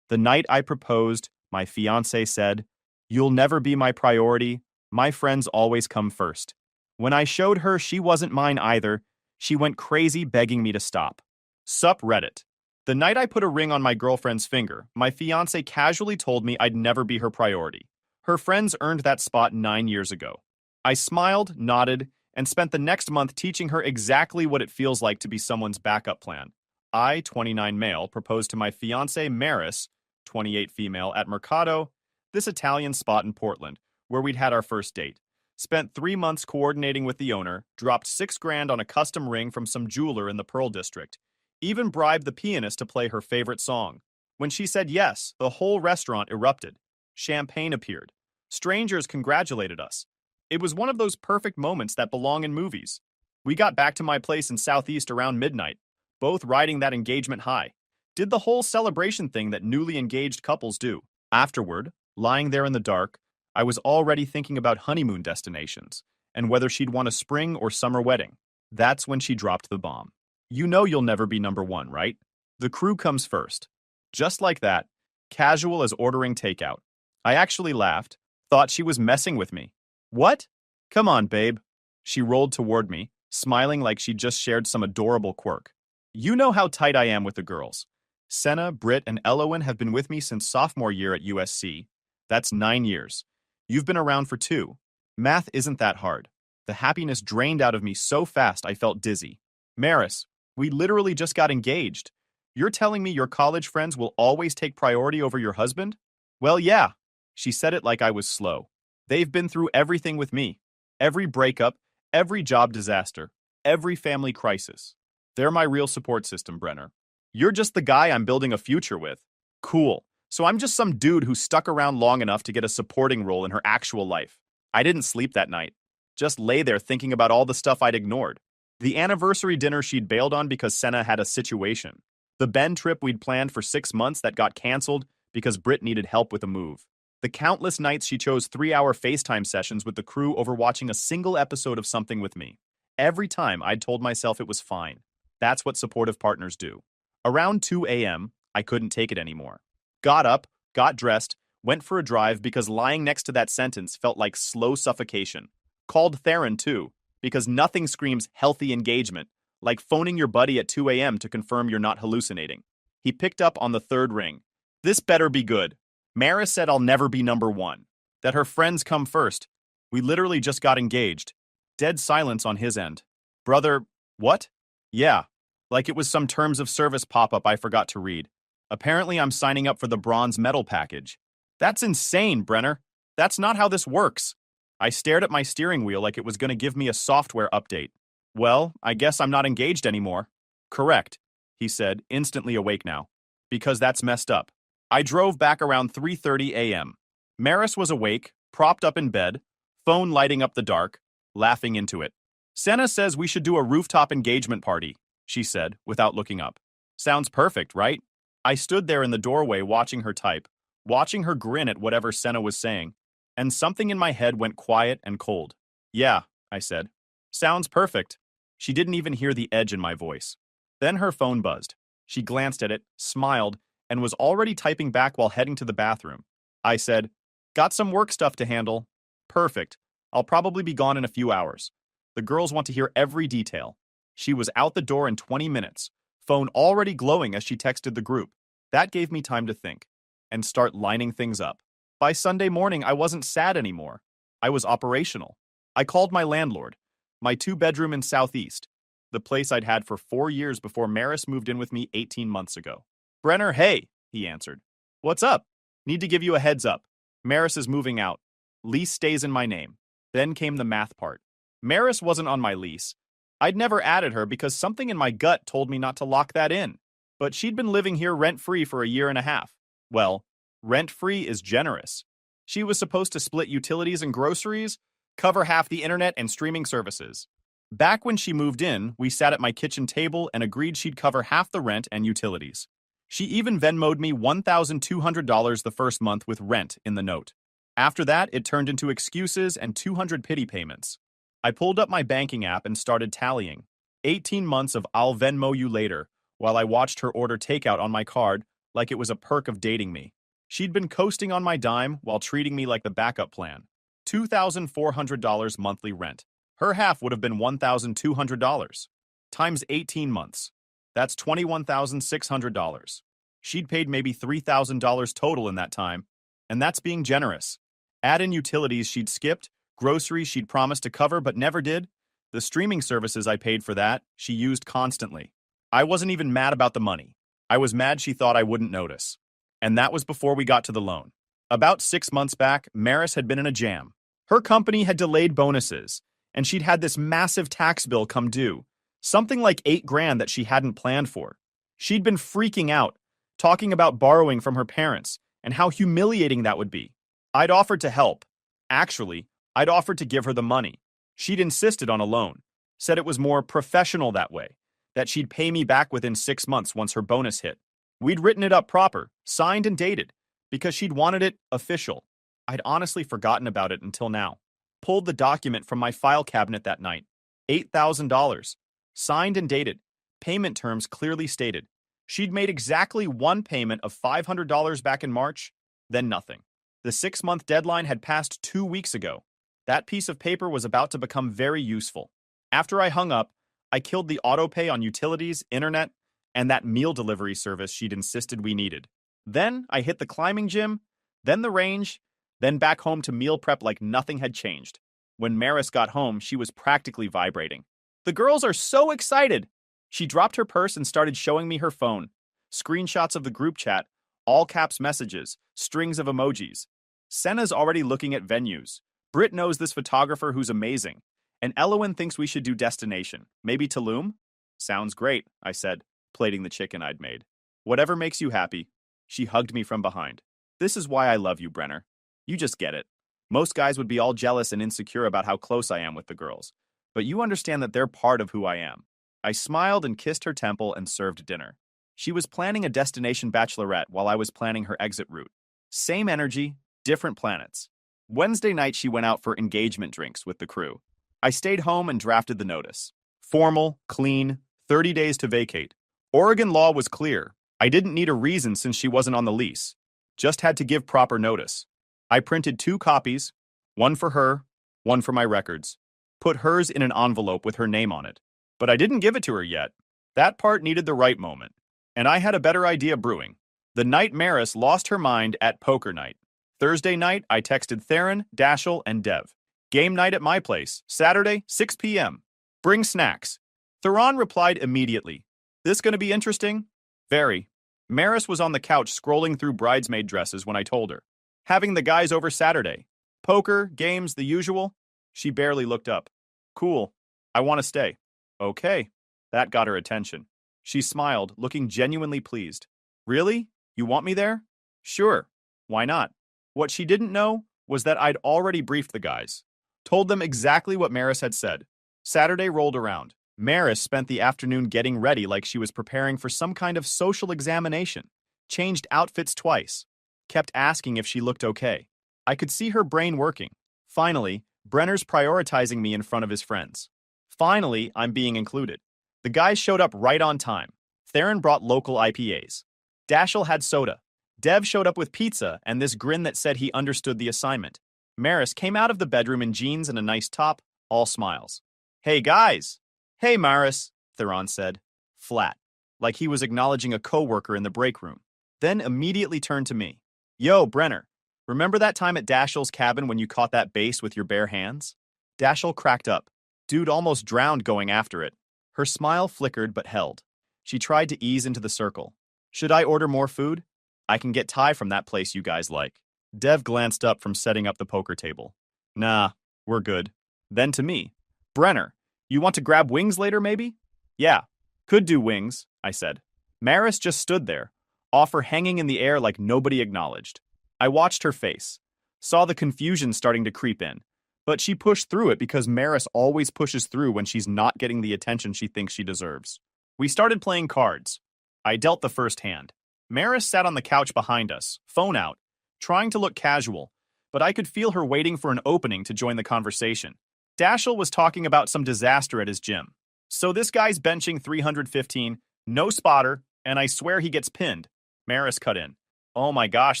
The night I proposed, my fiancé said, "You'll never be my priority. My friends always come first." When I showed her she wasn't mine either, she went crazy begging me to stop. Sup Reddit. The night I put a ring on my girlfriend's finger, my fiancé casually told me I'd never be her priority. Her friends earned that spot 9 years ago. I smiled, nodded, and spent the next month teaching her exactly what it feels like to be someone's backup plan. I, 29 male, proposed to my fiancée Maris, 28 female, at Mercado, this Italian spot in Portland, where we'd had our first date. Spent 3 months coordinating with the owner, dropped $6,000 on a custom ring from some jeweler in the Pearl District, even bribed the pianist to play her favorite song. When she said yes, the whole restaurant erupted. Champagne appeared. Strangers congratulated us. It was one of those perfect moments that belong in movies. We got back to my place in Southeast around midnight, both riding that engagement high. Did the whole celebration thing that newly engaged couples do. Afterward, lying there in the dark, I was already thinking about honeymoon destinations and whether she'd want a spring or summer wedding. That's when she dropped the bomb. You know you'll never be number one, right? The crew comes first. Just like that, casual as ordering takeout. I actually laughed, thought she was messing with me. What? Come on, babe. She rolled toward me, smiling like she'd just shared some adorable quirk. You know how tight I am with the girls. Senna, Britt, and Elowen have been with me since sophomore year at USC. That's 9 years. You've been around for 2. Math isn't that hard. The happiness drained out of me so fast I felt dizzy. Maris, we literally just got engaged. You're telling me your college friends will always take priority over your husband? Well, yeah. She said it like I was slow. They've been through everything with me. Every breakup, every job disaster, every family crisis. They're my real support system, Brenner. You're just the guy I'm building a future with. Cool. So I'm just some dude who stuck around long enough to get a supporting role in her actual life. I didn't sleep that night. Just lay there thinking about all the stuff I'd ignored. The anniversary dinner she'd bailed on because Senna had a situation. The Bend trip we'd planned for 6 months that got canceled because Britt needed help with a move. The countless nights she chose 3-hour FaceTime sessions with the crew over watching a single episode of something with me. Every time I'd told myself it was fine. That's what supportive partners do. Around 2 a.m., I couldn't take it anymore. Got up, got dressed, went for a drive because lying next to that sentence felt like slow suffocation. Called Theron too, because nothing screams healthy engagement, like phoning your buddy at 2 a.m. to confirm you're not hallucinating. He picked up on the 3rd ring. This better be good. Maris said I'll never be number one, that her friends come first. We literally just got engaged. Dead silence on his end. Brother, what? Yeah, like it was some terms of service pop-up I forgot to read. Apparently I'm signing up for the bronze medal package. That's insane, Brenner. That's not how this works. I stared at my steering wheel like it was going to give me a software update. Well, I guess I'm not engaged anymore. Correct, he said, instantly awake now. Because that's messed up. I drove back around 3:30 a.m. Maris was awake, propped up in bed, phone lighting up the dark, laughing into it. Senna says we should do a rooftop engagement party, she said, without looking up. Sounds perfect, right? I stood there in the doorway watching her type, watching her grin at whatever Senna was saying, and something in my head went quiet and cold. Yeah, I said. Sounds perfect. She didn't even hear the edge in my voice. Then her phone buzzed. She glanced at it, smiled, and was already typing back while heading to the bathroom. I said, got some work stuff to handle. Perfect. I'll probably be gone in a few hours. The girls want to hear every detail. She was out the door in 20 minutes, phone already glowing as she texted the group. That gave me time to think and start lining things up. By Sunday morning, I wasn't sad anymore. I was operational. I called my landlord, my 2-bedroom in Southeast, the place I'd had for 4 years before Maris moved in with me 18 months ago. Brenner, hey, he answered. What's up? Need to give you a heads up. Maris is moving out. Lease stays in my name. Then came the math part. Maris wasn't on my lease. I'd never added her because something in my gut told me not to lock that in. But she'd been living here rent-free for a year and a half. Well, rent-free is generous. She was supposed to split utilities and groceries, cover half the internet and streaming services. Back when she moved in, we sat at my kitchen table and agreed she'd cover half the rent and utilities. She even Venmo'd me $1,200 the first month with rent in the note. After that, it turned into excuses and 200 pity payments. I pulled up my banking app and started tallying. 18 months of I'll Venmo you later, while I watched her order takeout on my card like it was a perk of dating me. She'd been coasting on my dime while treating me like the backup plan. $2,400 monthly rent. Her half would have been $1,200. Times 18 months. That's $21,600. She'd paid maybe $3,000 total in that time, and that's being generous. Add in utilities she'd skipped, groceries she'd promised to cover but never did. The streaming services I paid for that, she used constantly. I wasn't even mad about the money. I was mad she thought I wouldn't notice. And that was before we got to the loan. About 6 months back, Maris had been in a jam. Her company had delayed bonuses, and she'd had this massive tax bill come due, something like $8,000 that she hadn't planned for. She'd been freaking out, talking about borrowing from her parents and how humiliating that would be. I'd offered to help. Actually, I'd offered to give her the money. She'd insisted on a loan, said it was more professional that way, that she'd pay me back within 6 months once her bonus hit. We'd written it up proper, signed and dated, because she'd wanted it official. I'd honestly forgotten about it until now. Pulled the document from my file cabinet that night. $8,000. Signed and dated. Payment terms clearly stated. She'd made exactly one payment of $500 back in March, then nothing. The 6-month deadline had passed 2 weeks ago. That piece of paper was about to become very useful. After I hung up, I killed the autopay on utilities, internet, and that meal delivery service she'd insisted we needed. Then I hit the climbing gym, then the range, then back home to meal prep like nothing had changed. When Maris got home, she was practically vibrating. The girls are so excited! She dropped her purse and started showing me her phone. Screenshots of the group chat, all caps messages, strings of emojis. Senna's already looking at venues. Britt knows this photographer who's amazing. And Elowen thinks we should do destination. Maybe Tulum? Sounds great, I said, plating the chicken I'd made. Whatever makes you happy. She hugged me from behind. This is why I love you, Brenner. You just get it. Most guys would be all jealous and insecure about how close I am with the girls. But you understand that they're part of who I am. I smiled and kissed her temple and served dinner. She was planning a destination bachelorette while I was planning her exit route. Same energy, different planets. Wednesday night she went out for engagement drinks with the crew. I stayed home and drafted the notice. Formal, clean, 30 days to vacate. Oregon law was clear. I didn't need a reason since she wasn't on the lease. Just had to give proper notice. I printed 2 copies, one for her, one for my records. Put hers in an envelope with her name on it. But I didn't give it to her yet. That part needed the right moment. And I had a better idea brewing. The night Maris lost her mind at poker night. Thursday night, I texted Theron, Dashel, and Dev. Game night at my place, Saturday, 6 p.m. Bring snacks. Theron replied immediately. This gonna be interesting? Very. Maris was on the couch scrolling through bridesmaid dresses when I told her. Having the guys over Saturday. Poker, games, the usual. She barely looked up. Cool. I want to stay. Okay. That got her attention. She smiled, looking genuinely pleased. Really? You want me there? Sure. Why not? What she didn't know was that I'd already briefed the guys. Told them exactly what Maris had said. Saturday rolled around. Maris spent the afternoon getting ready like she was preparing for some kind of social examination. Changed outfits twice. Kept asking if she looked okay. I could see her brain working. Finally, Brenner's prioritizing me in front of his friends. Finally, I'm being included. The guys showed up right on time. Theron brought local IPAs. Dashel had soda. Dev showed up with pizza and this grin that said he understood the assignment. Maris came out of the bedroom in jeans and a nice top, all smiles. Hey guys! Hey Maris, Theron said. Flat, like he was acknowledging a coworker in the break room. Then immediately turned to me. Yo, Brenner, remember that time at Dashel's cabin when you caught that bass with your bare hands? Dashel cracked up. Dude almost drowned going after it. Her smile flickered but held. She tried to ease into the circle. Should I order more food? I can get Thai from that place you guys like. Dev glanced up from setting up the poker table. Nah, we're good. Then to me. Brenner, you want to grab wings later maybe? Yeah, could do wings, I said. Maris just stood there, offer hanging in the air like nobody acknowledged. I watched her face, saw the confusion starting to creep in, but she pushed through it because Maris always pushes through when she's not getting the attention she thinks she deserves. We started playing cards. I dealt the first hand. Maris sat on the couch behind us, phone out, trying to look casual, but I could feel her waiting for an opening to join the conversation. Dashel was talking about some disaster at his gym. So this guy's benching 315, no spotter, and I swear he gets pinned. Maris cut in. Oh my gosh,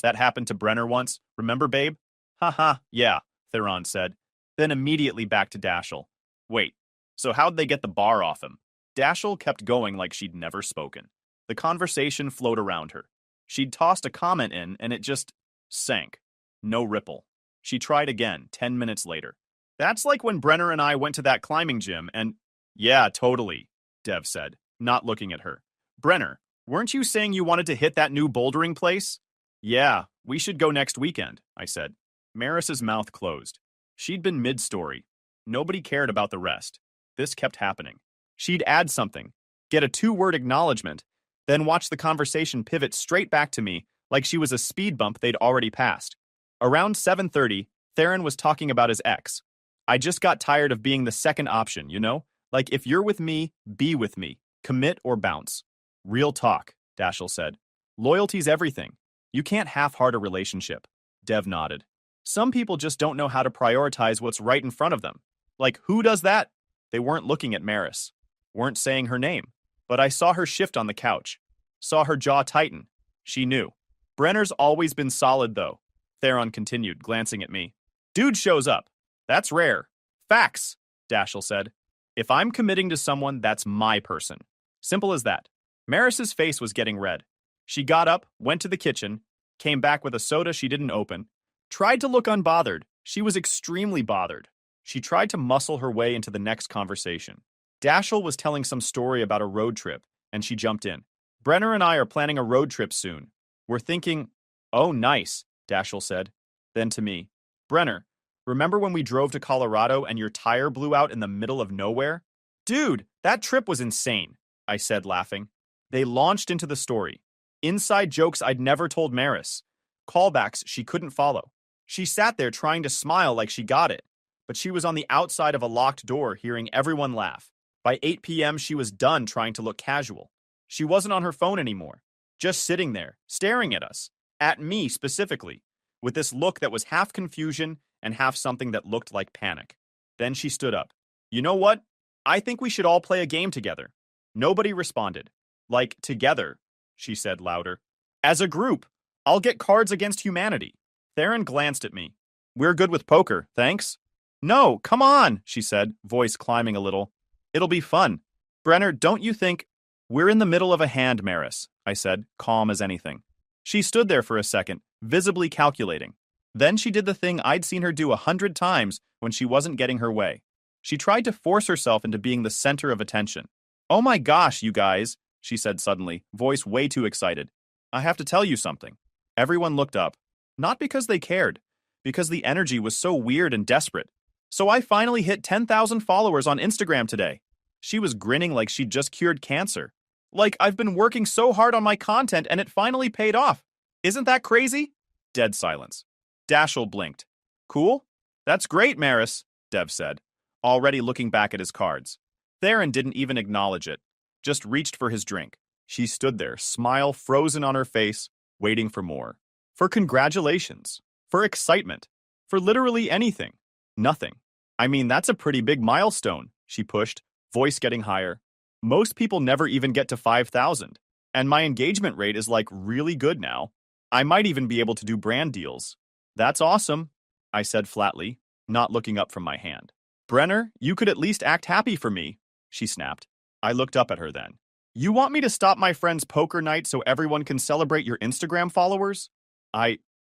that happened to Brenner once. Remember, babe? Haha, yeah, Theron said, then immediately back to Dashel. Wait, so how'd they get the bar off him? Dashel kept going like she'd never spoken. The conversation flowed around her. She'd tossed a comment in, and it just sank. No ripple. She tried again, 10 minutes later. That's like when Brenner and I went to that climbing gym and... Yeah, totally, Dev said, not looking at her. Brenner, weren't you saying you wanted to hit that new bouldering place? Yeah, we should go next weekend, I said. Maris's mouth closed. She'd been mid-story. Nobody cared about the rest. This kept happening. She'd add something, get a 2-word acknowledgement, then watch the conversation pivot straight back to me like she was a speed bump they'd already passed. Around 7:30, Theron was talking about his ex. I just got tired of being the second option, you know? Like, if you're with me, be with me. Commit or bounce. Real talk, Dashel said. Loyalty's everything. You can't half-heart a relationship. Dev nodded. Some people just don't know how to prioritize what's right in front of them. Like, who does that? They weren't looking at Maris. Weren't saying her name. But I saw her shift on the couch. Saw her jaw tighten. She knew. Brenner's always been solid, though. Theron continued, glancing at me. Dude shows up. That's rare. Facts, Dashel said. If I'm committing to someone, that's my person. Simple as that. Maris's face was getting red. She got up, went to the kitchen, came back with a soda she didn't open, tried to look unbothered. She was extremely bothered. She tried to muscle her way into the next conversation. Dashel was telling some story about a road trip, and she jumped in. Brenner and I are planning a road trip soon. We're thinking, oh, nice, Dashel said. Then to me, Brenner, remember when we drove to Colorado and your tire blew out in the middle of nowhere? Dude, that trip was insane, I said, laughing. They launched into the story. Inside jokes I'd never told Maris. Callbacks she couldn't follow. She sat there trying to smile like she got it, but she was on the outside of a locked door hearing everyone laugh. By 8 p.m., she was done trying to look casual. She wasn't on her phone anymore, just sitting there, staring at us, at me specifically, with this look that was half confusion and half something that looked like panic. Then she stood up. You know what? I think we should all play a game together. Nobody responded. Like, together, she said louder. As a group, I'll get Cards Against Humanity. Theron glanced at me. We're good with poker, thanks. No, come on, she said, voice climbing a little. It'll be fun. Brenner, don't you think... We're in the middle of a hand, Maris, I said, calm as anything. She stood there for a second, visibly calculating. Then she did the thing I'd seen her do 100 times when she wasn't getting her way. She tried to force herself into being the center of attention. Oh my gosh, you guys, she said suddenly, voice way too excited. I have to tell you something. Everyone looked up. Not because they cared, because the energy was so weird and desperate. So I finally hit 10,000 followers on Instagram today. She was grinning like she'd just cured cancer. Like, I've been working so hard on my content and it finally paid off. Isn't that crazy? Dead silence. Dashel blinked. Cool? That's great, Maris, Dev said, already looking back at his cards. Theron didn't even acknowledge it, just reached for his drink. She stood there, smile frozen on her face, waiting for more. For congratulations. For excitement. For literally anything. Nothing. I mean, that's a pretty big milestone, she pushed, voice getting higher. Most people never even get to 5,000. And my engagement rate is like really good now. I might even be able to do brand deals. That's awesome, I said flatly, not looking up from my hand. Brenner, you could at least act happy for me, she snapped. I looked up at her then. You want me to stop my friend's poker night so everyone can celebrate your Instagram followers?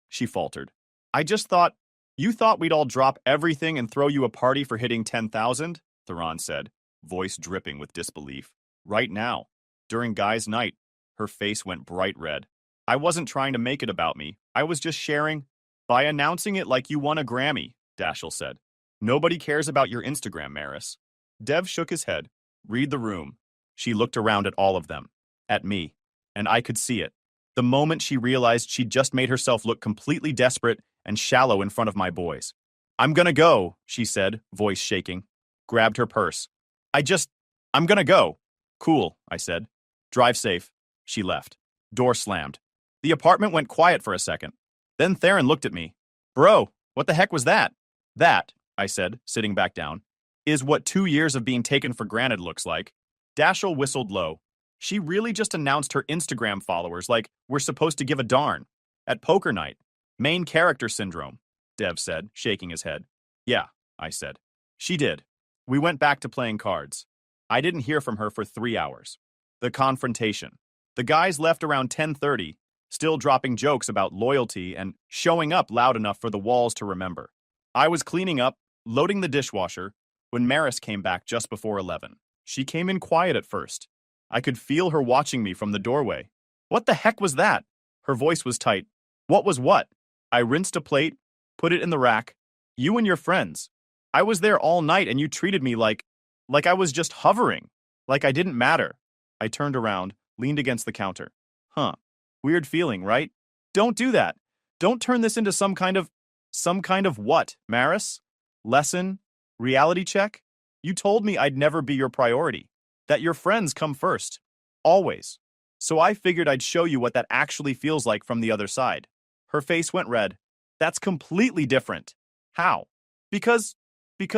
She faltered. I just thought, you thought we'd all drop everything and throw you a party for hitting 10,000? Theron said, voice dripping with disbelief. Right now, during Guy's night, her face went bright red. I wasn't trying to make it about me. I was just sharing. By announcing it like you won a Grammy, Dashel said. Nobody cares about your Instagram, Maris. Dev shook his head. Read the room. She looked around at all of them. At me. And I could see it. The moment she realized she'd just made herself look completely desperate and shallow in front of my boys. I'm gonna go, she said, voice shaking. Grabbed her purse. I'm gonna go. Cool, I said. Drive safe. She left. Door slammed. The apartment went quiet for a second. Then Theron looked at me. Bro, what the heck was that? That, I said, sitting back down, is what 2 years of being taken for granted looks like. Dashel whistled low. She really just announced her Instagram followers like we're supposed to give a darn. At poker night. Main character syndrome, Dev said, shaking his head. Yeah, I said. She did. We went back to playing cards. I didn't hear from her for 3 hours. The confrontation. The guys left around 10:30, still dropping jokes about loyalty and showing up loud enough for the walls to remember. I was cleaning up, loading the dishwasher, when Maris came back just before 11. She came in quiet at first. I could feel her watching me from the doorway. What the heck was that? Her voice was tight. What was what? I rinsed a plate, put it in the rack. You and your friends. I was there all night and you treated me like I was just hovering. Like I didn't matter. I turned around, leaned against the counter. Huh. Weird feeling, right? Don't do that. Don't turn this into some kind of what, Maris? Lesson? Reality check? You told me I'd never be your priority. That your friends come first. Always. So I figured I'd show you what that actually feels like from the other side. Her face went red. That's completely different. How? Because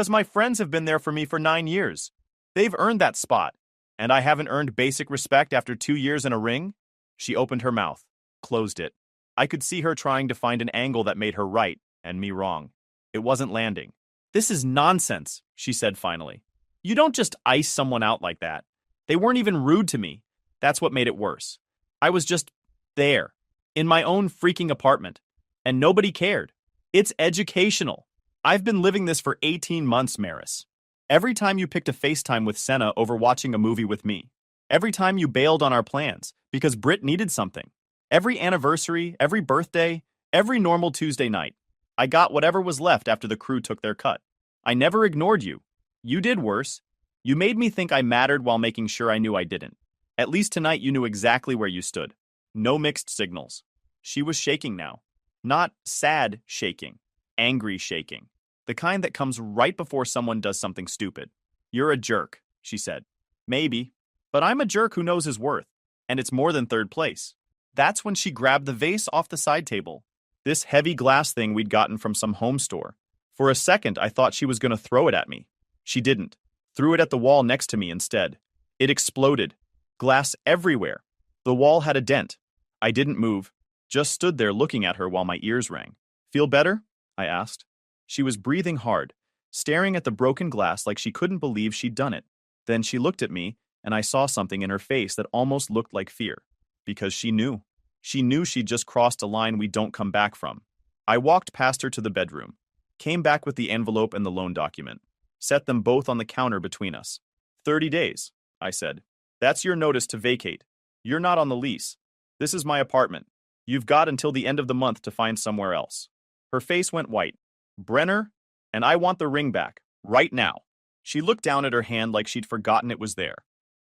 my friends have been there for me for 9 years. They've earned that spot. And I haven't earned basic respect after 2 years in a ring? She opened her mouth, closed it. I could see her trying to find an angle that made her right and me wrong. It wasn't landing. This is nonsense, she said finally. You don't just ice someone out like that. They weren't even rude to me. That's what made it worse. I was just there, in my own freaking apartment, and nobody cared. It's educational. I've been living this for 18 months, Maris. Every time you picked a FaceTime with Senna over watching a movie with me. Every time you bailed on our plans because Britt needed something. Every anniversary, every birthday, every normal Tuesday night. I got whatever was left after the crew took their cut. I never ignored you. You did worse. You made me think I mattered while making sure I knew I didn't. At least tonight you knew exactly where you stood. No mixed signals. She was shaking now. Not sad shaking. Angry shaking. The kind that comes right before someone does something stupid. You're a jerk, she said. Maybe. But I'm a jerk who knows his worth. And it's more than third place. That's when she grabbed the vase off the side table. This heavy glass thing we'd gotten from some home store. For a second, I thought she was going to throw it at me. She didn't. Threw it at the wall next to me instead. It exploded. Glass everywhere. The wall had a dent. I didn't move. Just stood there looking at her while my ears rang. Feel better? I asked. She was breathing hard, staring at the broken glass like she couldn't believe she'd done it. Then she looked at me, and I saw something in her face that almost looked like fear. Because she knew. She knew she'd just crossed a line we don't come back from. I walked past her to the bedroom. Came back with the envelope and the loan document. Set them both on the counter between us. 30 days, I said. That's your notice to vacate. You're not on the lease. This is my apartment. You've got until the end of the month to find somewhere else. Her face went white. Brenner, and I want the ring back, right now. She looked down at her hand like she'd forgotten it was there.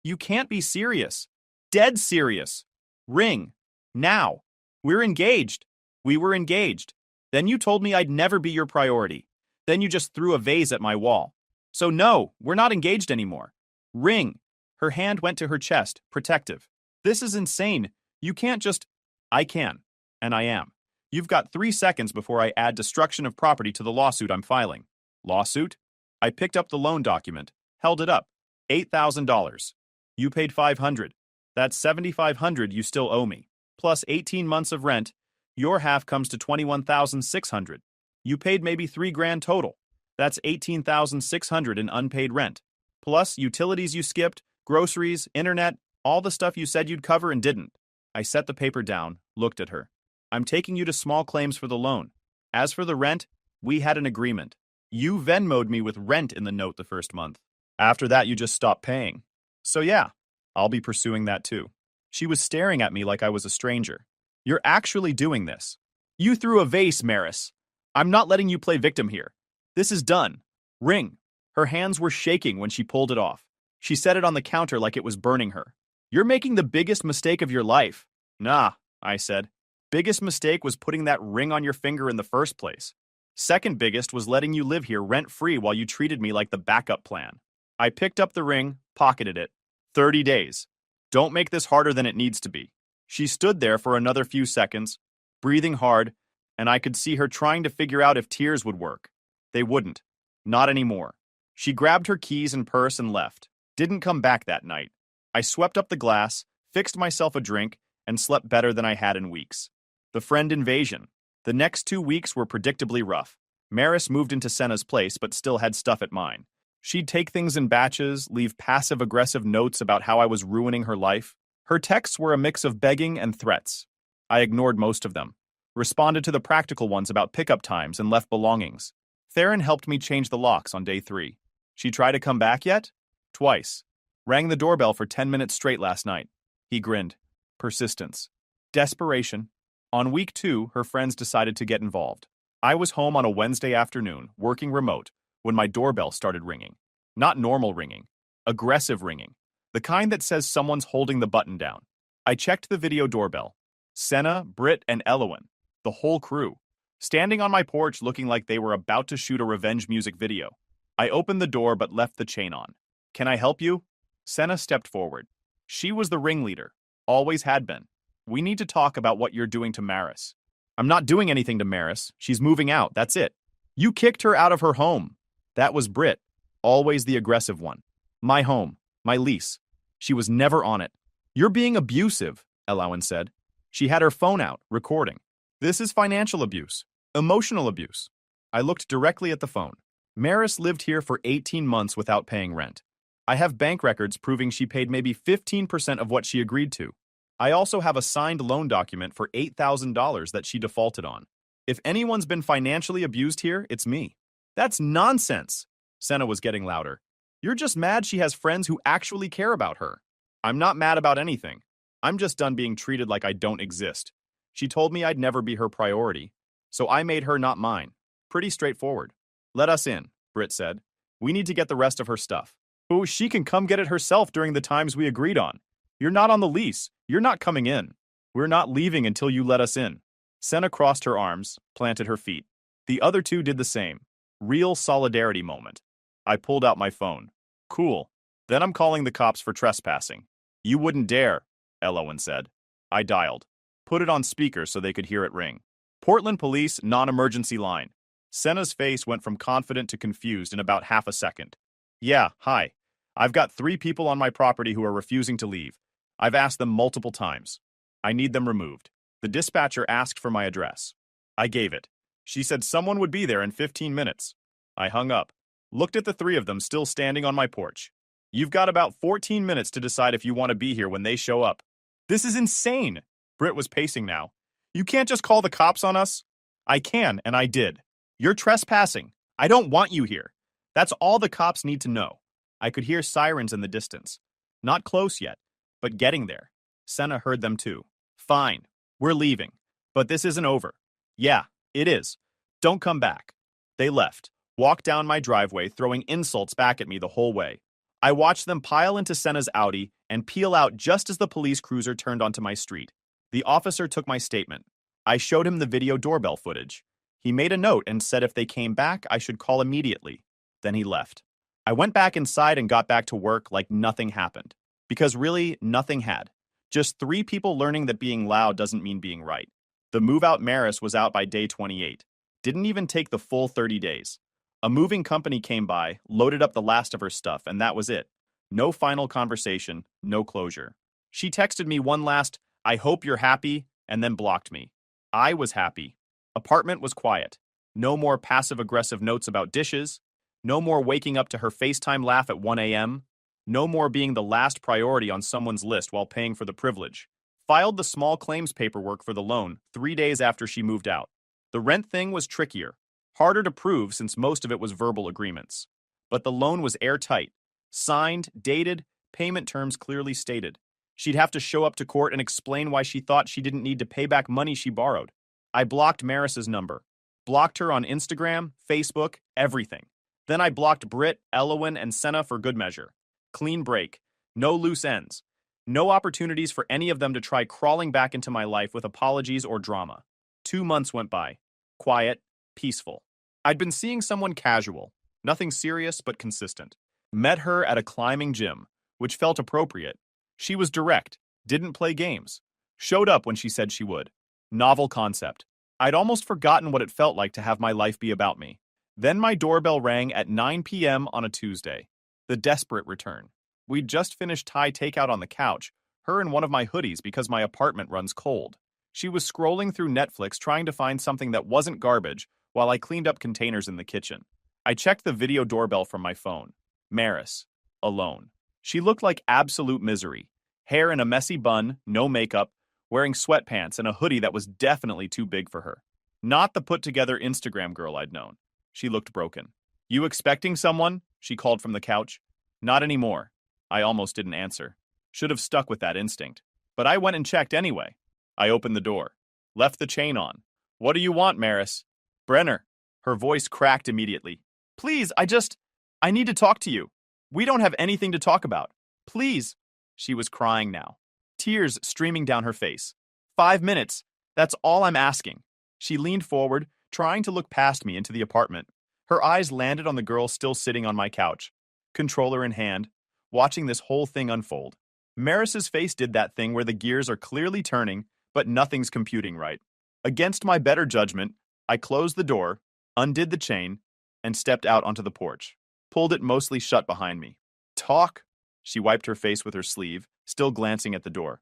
You can't be serious. Dead serious. Ring. Now. We're engaged. We were engaged. Then you told me I'd never be your priority. Then you just threw a vase at my wall. So no, we're not engaged anymore. Ring. Her hand went to her chest, protective. This is insane. You can't just... I can. And I am. You've got 3 seconds before I add destruction of property to the lawsuit I'm filing. Lawsuit? I picked up the loan document, held it up. $8,000. You paid $500. That's $7,500 you still owe me. Plus 18 months of rent. Your half comes to $21,600. You paid maybe $3,000 total. That's $18,600 in unpaid rent. Plus utilities you skipped, groceries, internet, all the stuff you said you'd cover and didn't. I set the paper down, looked at her. I'm taking you to small claims for the loan. As for the rent, we had an agreement. You Venmo'd me with rent in the note the first month. After that, you just stopped paying. So yeah, I'll be pursuing that too. She was staring at me like I was a stranger. You're actually doing this. You threw a vase, Maris. I'm not letting you play victim here. This is done. Ring. Her hands were shaking when she pulled it off. She set it on the counter like it was burning her. You're making the biggest mistake of your life. Nah, I said. Biggest mistake was putting that ring on your finger in the first place. Second biggest was letting you live here rent-free while you treated me like the backup plan. I picked up the ring, pocketed it. 30 days. Don't make this harder than it needs to be. She stood there for another few seconds, breathing hard, and I could see her trying to figure out if tears would work. They wouldn't. Not anymore. She grabbed her keys and purse and left. Didn't come back that night. I swept up the glass, fixed myself a drink, and slept better than I had in weeks. The friend invasion. The next 2 weeks were predictably rough. Maris moved into Senna's place but still had stuff at mine. She'd take things in batches, leave passive-aggressive notes about how I was ruining her life. Her texts were a mix of begging and threats. I ignored most of them, responded to the practical ones about pickup times and left belongings. Theron helped me change the locks on day 3. She tried to come back yet? Twice. Rang the doorbell for 10 minutes straight last night. He grinned. Persistence. Desperation. On week 2, her friends decided to get involved. I was home on a Wednesday afternoon, working remote, when my doorbell started ringing. Not normal ringing. Aggressive ringing. The kind that says someone's holding the button down. I checked the video doorbell. Senna, Britt, and Elowen. The whole crew. Standing on my porch looking like they were about to shoot a revenge music video. I opened the door but left the chain on. Can I help you? Senna stepped forward. She was the ringleader. Always had been. We need to talk about what you're doing to Maris. I'm not doing anything to Maris. She's moving out, that's it. You kicked her out of her home. That was Britt. Always the aggressive one. My home. My lease. She was never on it. You're being abusive, Elowen said. She had her phone out, recording. This is financial abuse. Emotional abuse. I looked directly at the phone. Maris lived here for 18 months without paying rent. I have bank records proving she paid maybe 15% of what she agreed to. I also have a signed loan document for $8,000 that she defaulted on. If anyone's been financially abused here, it's me. That's nonsense. Senna was getting louder. You're just mad she has friends who actually care about her. I'm not mad about anything. I'm just done being treated like I don't exist. She told me I'd never be her priority, so I made her not mine. Pretty straightforward. Let us in, Britt said. We need to get the rest of her stuff. Oh, she can come get it herself during the times we agreed on. You're not on the lease. You're not coming in. We're not leaving until you let us in. Senna crossed her arms, planted her feet. The other two did the same. Real solidarity moment. I pulled out my phone. Cool. Then I'm calling the cops for trespassing. You wouldn't dare, Elowen said. I dialed. Put it on speaker so they could hear it ring. Portland Police, non-emergency line. Senna's face went from confident to confused in about half a second. Yeah, hi. I've got 3 people on my property who are refusing to leave. I've asked them multiple times. I need them removed. The dispatcher asked for my address. I gave it. She said someone would be there in 15 minutes. I hung up. Looked at the 3 of them still standing on my porch. You've got about 14 minutes to decide if you want to be here when they show up. This is insane. Britt was pacing now. You can't just call the cops on us. I can, and I did. You're trespassing. I don't want you here. That's all the cops need to know. I could hear sirens in the distance. Not close yet, but getting there. Senna heard them too. Fine. We're leaving. But this isn't over. Yeah, it is. Don't come back. They left. Walked down my driveway, throwing insults back at me the whole way. I watched them pile into Senna's Audi and peel out just as the police cruiser turned onto my street. The officer took my statement. I showed him the video doorbell footage. He made a note and said if they came back, I should call immediately. Then he left. I went back inside and got back to work like nothing happened. Because really, nothing had. Just 3 people learning that being loud doesn't mean being right. The move-out Maris was out by day 28. Didn't even take the full 30 days. A moving company came by, loaded up the last of her stuff, and that was it. No final conversation, no closure. She texted me one last, I hope you're happy, and then blocked me. I was happy. Apartment was quiet. No more passive-aggressive notes about dishes. No more waking up to her FaceTime laugh at 1 a.m. No more being the last priority on someone's list while paying for the privilege. Filed the small claims paperwork for the loan 3 days after she moved out. The rent thing was trickier. Harder to prove since most of it was verbal agreements. But the loan was airtight. Signed, dated, payment terms clearly stated. She'd have to show up to court and explain why she thought she didn't need to pay back money she borrowed. I blocked Maris's number. Blocked her on Instagram, Facebook, everything. Then I blocked Britt, Elowen, and Senna for good measure. Clean break. No loose ends. No opportunities for any of them to try crawling back into my life with apologies or drama. 2 months went by. Quiet, peaceful. I'd been seeing someone casual. Nothing serious but consistent. Met her at a climbing gym, which felt appropriate. She was direct, didn't play games. Showed up when she said she would. Novel concept. I'd almost forgotten what it felt like to have my life be about me. Then my doorbell rang at 9 p.m. on a Tuesday. The desperate return. We'd just finished Thai takeout on the couch, her in one of my hoodies because my apartment runs cold. She was scrolling through Netflix trying to find something that wasn't garbage while I cleaned up containers in the kitchen. I checked the video doorbell from my phone. Maris. Alone. She looked like absolute misery. Hair in a messy bun, no makeup, wearing sweatpants and a hoodie that was definitely too big for her. Not the put-together Instagram girl I'd known. She looked broken. You expecting someone? She called from the couch. Not anymore. I almost didn't answer. Should have stuck with that instinct. But I went and checked anyway. I opened the door. Left the chain on. What do you want, Maris? Brenner. Her voice cracked immediately. Please, I need to talk to you. We don't have anything to talk about. Please. She was crying now. Tears streaming down her face. 5 minutes. That's all I'm asking. She leaned forward, trying to look past me into the apartment. Her eyes landed on the girl still sitting on my couch, controller in hand, watching this whole thing unfold. Maris's face did that thing where the gears are clearly turning, but nothing's computing right. Against my better judgment, I closed the door, undid the chain, and stepped out onto the porch. Pulled it mostly shut behind me. Talk? She wiped her face with her sleeve, still glancing at the door.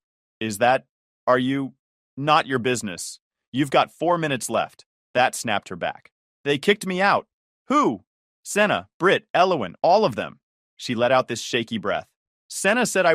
Are you? Not your business. You've got 4 minutes left. That snapped her back. They kicked me out. Who? Senna, Britt, Elowen, all of them. She let out this shaky breath. Senna said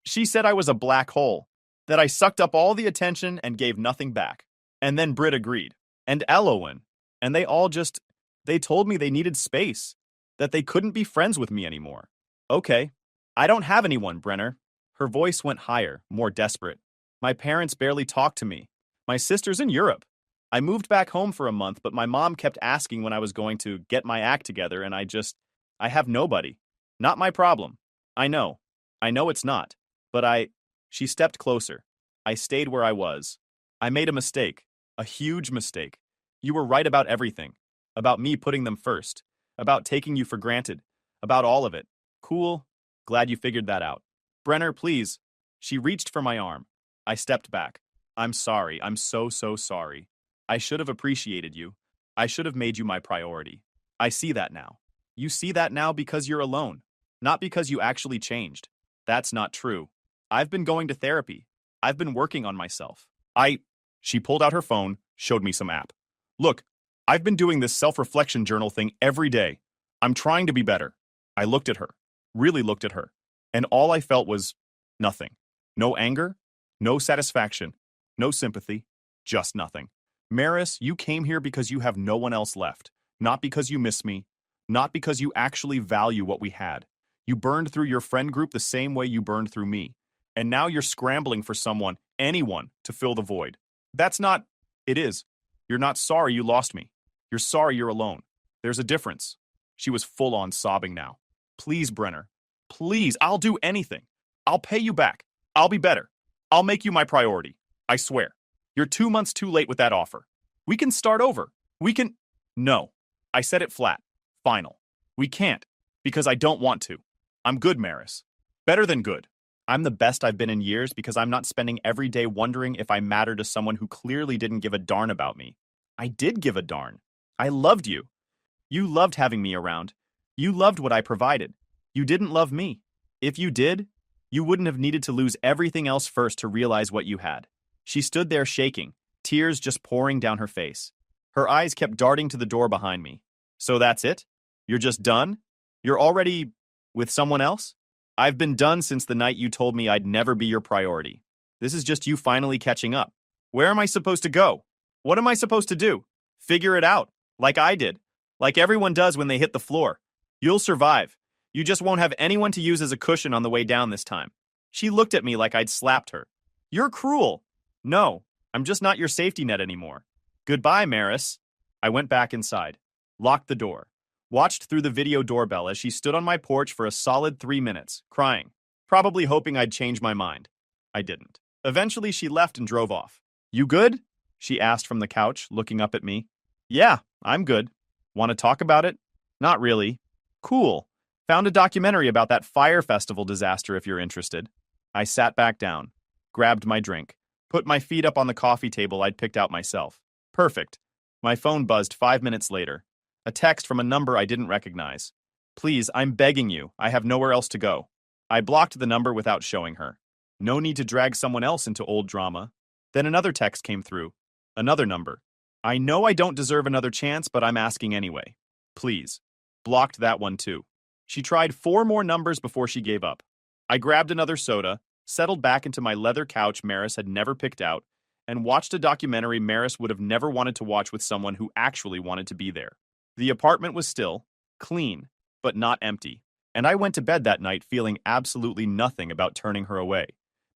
She said I was a black hole, that I sucked up all the attention and gave nothing back. And then Britt agreed. And Elowen. And they told me they needed space, that they couldn't be friends with me anymore. Okay. I don't have anyone, Brenner. Her voice went higher, more desperate. My parents barely talk to me. My sister's in Europe. I moved back home for a month, but my mom kept asking when I was going to get my act together, and I have nobody. Not my problem. I know it's not. But She stepped closer. I stayed where I was. I made a mistake. A huge mistake. You were right about everything. About me putting them first. About taking you for granted. About all of it. Cool. Glad you figured that out. Brenner, please. She reached for my arm. I stepped back. I'm sorry. I'm so sorry. I should have appreciated you. I should have made you my priority. I see that now. You see that now because you're alone. Not because you actually changed. That's not true. I've been going to therapy. I've been working on myself. She pulled out her phone, showed me some app. Look, I've been doing this self-reflection journal thing every day. I'm trying to be better. I looked at her, really looked at her, and all I felt was nothing. No anger, no satisfaction, no sympathy, just nothing. Maris, you came here because you have no one else left, not because you miss me, not because you actually value what we had. You burned through your friend group the same way you burned through me, and now you're scrambling for someone, anyone, to fill the void. It is. You're not sorry you lost me. You're sorry you're alone. There's a difference. She was full on sobbing now. Please, Brenner. Please, I'll do anything. I'll pay you back. I'll be better. I'll make you my priority. I swear. You're 2 months too late with that offer. We can start over. No. I said it flat. Final. We can't. Because I don't want to. I'm good, Maris. Better than good. I'm the best I've been in years because I'm not spending every day wondering if I matter to someone who clearly didn't give a darn about me. I did give a darn. I loved you. You loved having me around. You loved what I provided. You didn't love me. If you did, you wouldn't have needed to lose everything else first to realize what you had. She stood there shaking, tears just pouring down her face. Her eyes kept darting to the door behind me. So that's it? You're just done? You're already with someone else? I've been done since the night you told me I'd never be your priority. This is just you finally catching up. Where am I supposed to go? What am I supposed to do? Figure it out, like I did, like everyone does when they hit the floor. You'll survive. You just won't have anyone to use as a cushion on the way down this time. She looked at me like I'd slapped her. You're cruel. No, I'm just not your safety net anymore. Goodbye, Maris. I went back inside, locked the door, watched through the video doorbell as she stood on my porch for a solid 3 minutes, crying, probably hoping I'd change my mind. I didn't. Eventually, she left and drove off. You good? She asked from the couch, looking up at me. Yeah, I'm good. Want to talk about it? Not really. Cool. Found a documentary about that fire festival disaster if you're interested. I sat back down, grabbed my drink, put my feet up on the coffee table I'd picked out myself. Perfect. My phone buzzed 5 minutes later. A text from a number I didn't recognize. Please, I'm begging you. I have nowhere else to go. I blocked the number without showing her. No need to drag someone else into old drama. Then another text came through. Another number. I know I don't deserve another chance, but I'm asking anyway. Please. Blocked that one too. She tried 4 more numbers before she gave up. I grabbed another soda, settled back into my leather couch Maris had never picked out, and watched a documentary Maris would have never wanted to watch with someone who actually wanted to be there. The apartment was still, clean, but not empty, and I went to bed that night feeling absolutely nothing about turning her away,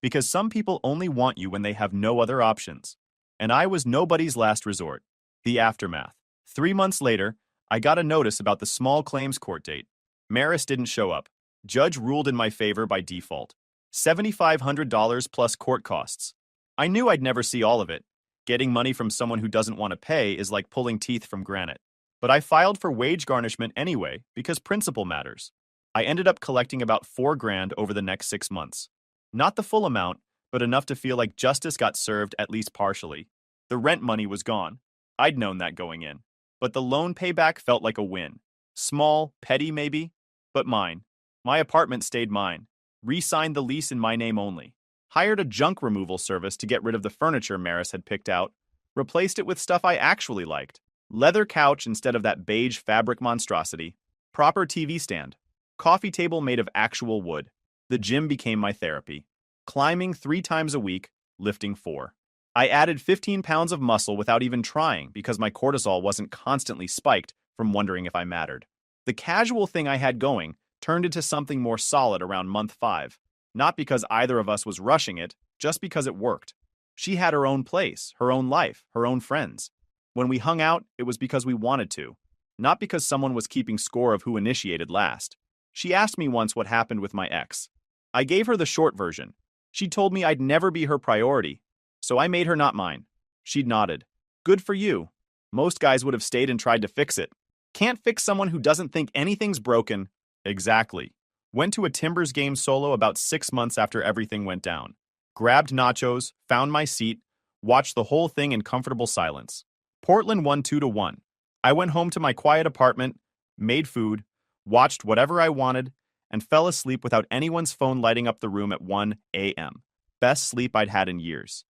because some people only want you when they have no other options. And I was nobody's last resort. The aftermath. 3 months later, I got a notice about the small claims court date. Maris didn't show up. Judge ruled in my favor by default. $7,500 plus court costs. I knew I'd never see all of it. Getting money from someone who doesn't want to pay is like pulling teeth from granite. But I filed for wage garnishment anyway because principle matters. I ended up collecting about $4,000 over the next 6 months. Not the full amount, but enough to feel like justice got served at least partially. The rent money was gone. I'd known that going in. But the loan payback felt like a win. Small, petty maybe, but mine. My apartment stayed mine. Re-signed the lease in my name only. Hired a junk removal service to get rid of the furniture Maris had picked out. Replaced it with stuff I actually liked. Leather couch instead of that beige fabric monstrosity. Proper TV stand. Coffee table made of actual wood. The gym became my therapy. Climbing 3 times a week, lifting 4. I added 15 pounds of muscle without even trying because my cortisol wasn't constantly spiked from wondering if I mattered. The casual thing I had going turned into something more solid around month 5. Not because either of us was rushing it, just because it worked. She had her own place, her own life, her own friends. When we hung out, it was because we wanted to, not because someone was keeping score of who initiated last. She asked me once what happened with my ex. I gave her the short version. She told me I'd never be her priority, so I made her not mine. She'd nodded. Good for you. Most guys would have stayed and tried to fix it. Can't fix someone who doesn't think anything's broken. Exactly. Went to a Timbers game solo about 6 months after everything went down. Grabbed nachos, found my seat, watched the whole thing in comfortable silence. Portland won 2-1. I went home to my quiet apartment, made food, watched whatever I wanted, and fell asleep without anyone's phone lighting up the room at 1 a.m. Best sleep I'd had in years.